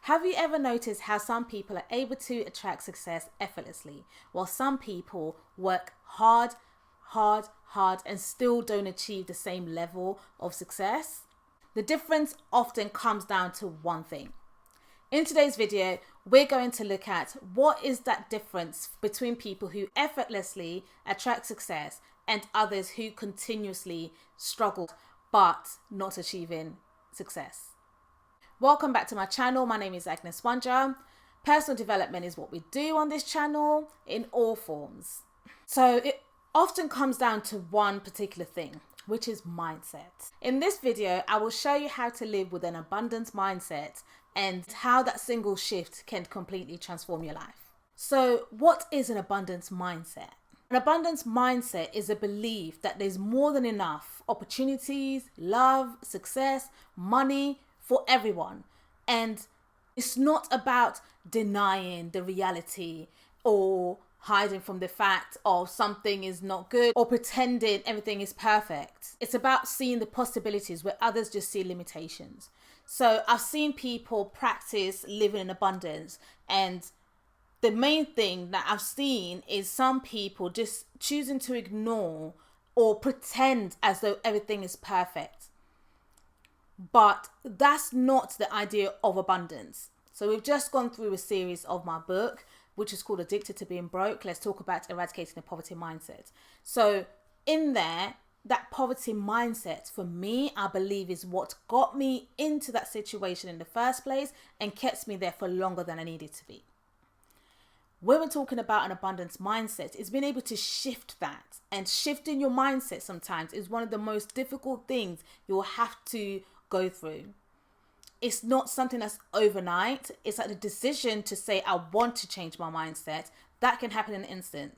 Have you ever noticed how some people are able to attract success effortlessly, while some people work hard, and still don't achieve the same level of success? The difference often comes down to one thing. In today's video, we're going to look at what is that difference between people who effortlessly attract success and others who continuously struggle but not achieving success. Welcome back to my channel. My name is Agnes Wanja. Personal development is what we do on this channel in all forms. So it often comes down to one particular thing, which is mindset. In this video, I will show you how to live with an abundance mindset and how that single shift can completely transform your life. So what is an abundance mindset? An abundance mindset is a belief that there's more than enough opportunities, love, success, money for everyone. And it's not about denying the reality or hiding from the fact of something is not good or pretending everything is perfect. It's about seeing the possibilities where others just see limitations. So I've seen people practice living in abundance, and the main thing that I've seen is some people just choosing to ignore or pretend as though everything is perfect. But that's not the idea of abundance. So we've just gone through a series of my book, which is called Addicted to Being Broke. Let's talk about eradicating the poverty mindset. So in there, that poverty mindset for me, I believe, is what got me into that situation in the first place and kept me there for longer than I needed to be. When we're talking about an abundance mindset, it's being able to shift that. And shifting your mindset sometimes is one of the most difficult things you'll have to go through. It's not something that's overnight. It's like the decision to say, I want to change my mindset. That can happen in an instant.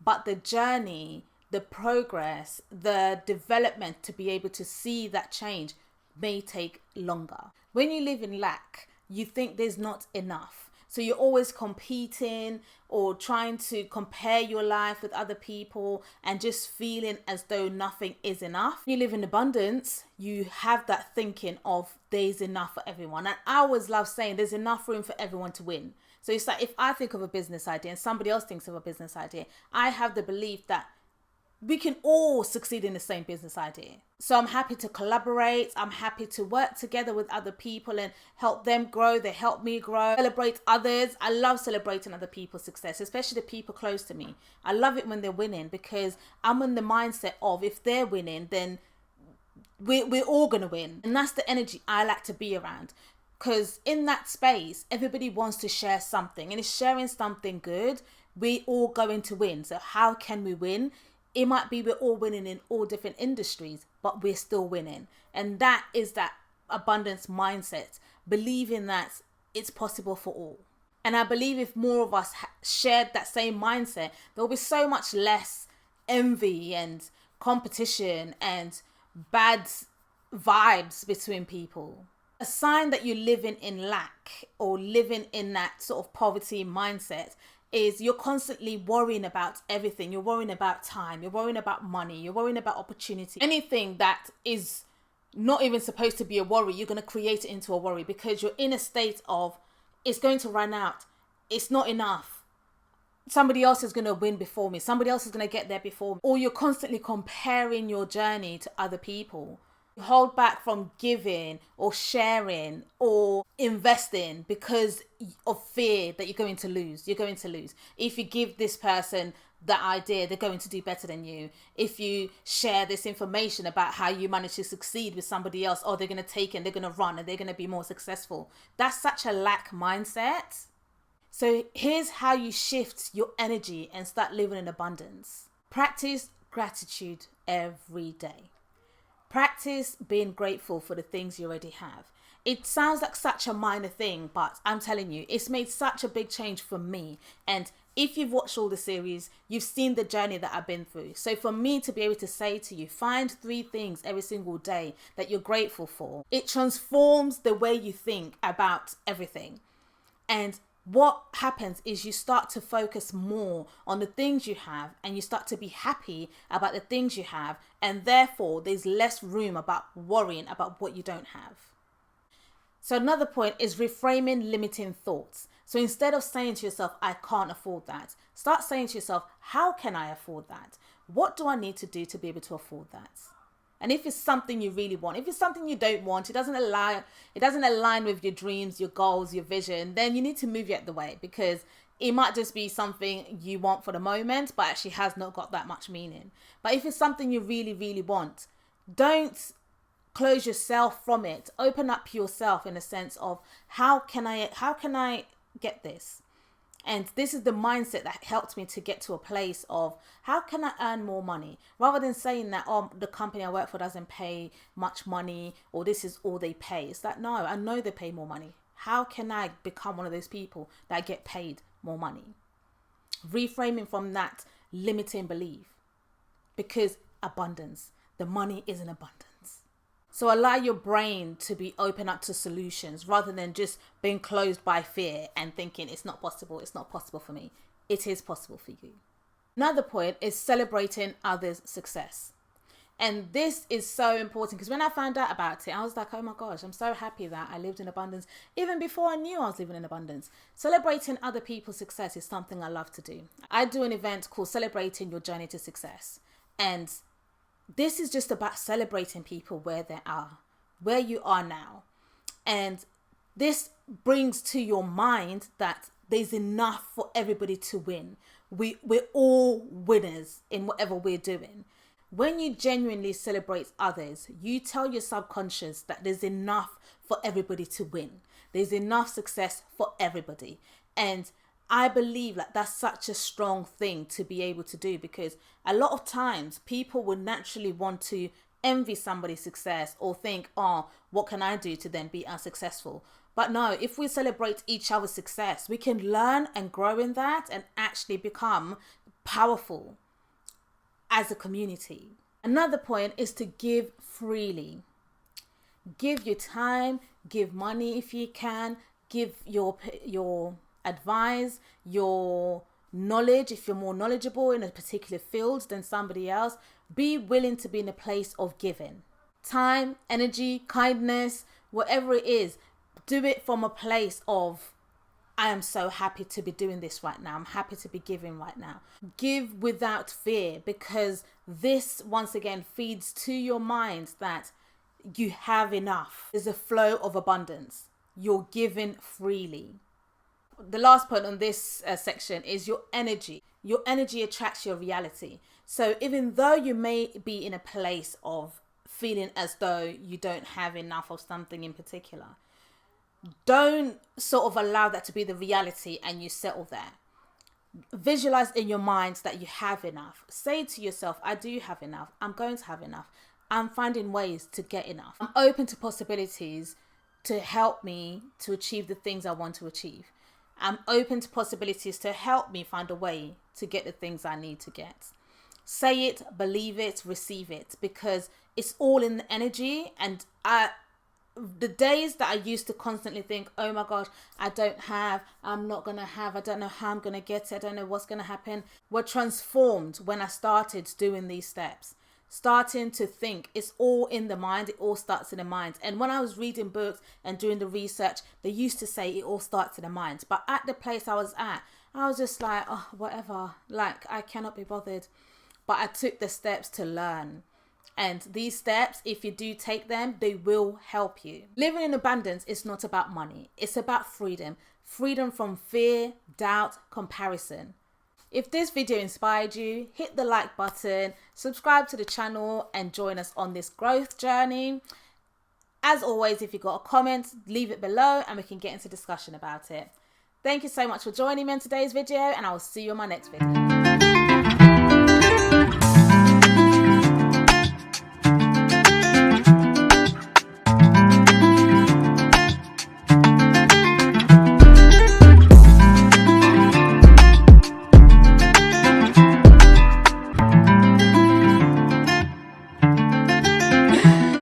But the journey, the progress, the development to be able to see that change may take longer. When you live in lack, you think there's not enough. So you're always competing or trying to compare your life with other people and just feeling as though nothing is enough. You live in abundance, you have that thinking of there's enough for everyone. And I always love saying there's enough room for everyone to win. So it's like if I think of a business idea and somebody else thinks of a business idea, I have the belief that we can all succeed in the same business idea. So I'm happy to collaborate. I'm happy to work together with other people and help them grow. They help me grow. Celebrate others. I love celebrating other people's success, especially the people close to me. I love it when they're winning because I'm in the mindset of if they're winning, then we're all going to win. And that's the energy I like to be around. Because in that space, everybody wants to share something. And if sharing something good, we're all going to win. So how can we win? It might be we're all winning in all different industries, but we're still winning. And that is that abundance mindset, believing that it's possible for all. And I believe if more of us shared that same mindset, there'll be so much less envy and competition and bad vibes between people. A sign that you're living in lack or living in that sort of poverty mindset is you're constantly worrying about everything. You're worrying about time. You're worrying about money. You're worrying about opportunity. Anything that is not even supposed to be a worry, you're going to create it into a worry because you're in a state of it's going to run out. It's not enough. Somebody else is going to win before me. Somebody else is going to get there before me. Or you're constantly comparing your journey to other people. You hold back from giving or sharing or investing because of fear that you're going to lose. You're going to lose. If you give this person that idea, they're going to do better than you. If you share this information about how you manage to succeed with somebody else, they're going to take it and they're going to run and they're going to be more successful. That's such a lack mindset. So here's how you shift your energy and start living in abundance. Practice gratitude every day. Practice being grateful for the things you already have. It sounds like such a minor thing, but I'm telling you, it's made such a big change for me. And if you've watched all the series, you've seen the journey that I've been through. So for me to be able to say to you, find 3 things every single day that you're grateful for, it transforms the way you think about everything. And what happens is you start to focus more on the things you have and you start to be happy about the things you have, and therefore there's less room about worrying about what you don't have. So another point is reframing limiting thoughts. So instead of saying to yourself, I can't afford that, start saying to yourself, how can I afford that? What do I need to do to be able to afford that? And if it's something you really want, if it's something you don't want, it doesn't align with your dreams, your goals, your vision, then you need to move it out of the way, because it might just be something you want for the moment, but actually has not got that much meaning. But if it's something you really, really want, don't close yourself from it. Open up yourself in a sense of how can I get this? And this is the mindset that helped me to get to a place of how can I earn more money, rather than saying that, oh, the company I work for doesn't pay much money, or this is all they pay. It's like, no, I know they pay more money. How can I become one of those people that get paid more money? Reframing from that limiting belief, because abundance, the money is in abundance. So allow your brain to be open up to solutions, rather than just being closed by fear and thinking it's not possible for me. It is possible for you. Another point is celebrating others' success. And this is so important, because when I found out about it, I was like, oh my gosh, I'm so happy that I lived in abundance even before I knew I was living in abundance. Celebrating other people's success is something I love to do. I do an event called Celebrating Your Journey to Success. And this is just about celebrating people where they are, where you are now. And this brings to your mind that there's enough for everybody to win. We're all winners in whatever we're doing. When you genuinely celebrate others, you tell your subconscious that there's enough for everybody to win. There's enough success for everybody. And I believe that that's such a strong thing to be able to do, because a lot of times people would naturally want to envy somebody's success or think, oh, what can I do to then be unsuccessful? But no, if we celebrate each other's success, we can learn and grow in that and actually become powerful as a community. Another point is to give freely. Give your time, give money if you can, give your advice, your knowledge if you're more knowledgeable in a particular field than somebody else. Be willing to be in a place of giving. Time, energy, kindness, whatever it is, do it from a place of, I am so happy to be doing this right now. I'm happy to be giving right now. Give without fear, because this once again feeds to your mind that you have enough. There's a flow of abundance. You're giving freely. The last point on this section is your energy. Your energy attracts your reality. So even though you may be in a place of feeling as though you don't have enough of something in particular, don't sort of allow that to be the reality and you settle there. Visualize in your mind that you have enough. Say to yourself, I do have enough. I'm going to have enough. I'm finding ways to get enough. I'm open to possibilities to help me to achieve the things I want to achieve. I'm open to possibilities to help me find a way to get the things I need to get. Say it, believe it, receive it, because it's all in the energy. And the days that I used to constantly think, oh my gosh, I don't have, I'm not going to have, I don't know how I'm going to get it, I don't know what's going to happen, were transformed when I started doing these steps. Starting to think it's all in the mind. It all starts in the mind. And when I was reading books and doing the research, they used to say it all starts in the mind. But at the place I was at, I was just like, oh, whatever. Like, I cannot be bothered. But I took the steps to learn. And these steps, if you do take them, they will help you. Living in abundance is not about money. It's about freedom. Freedom from fear, doubt, comparison. If this video inspired you, hit the like button, subscribe to the channel and join us on this growth journey. As always, if you've got a comment, leave it below and we can get into discussion about it. Thank you so much for joining me in today's video, and I will see you on my next video.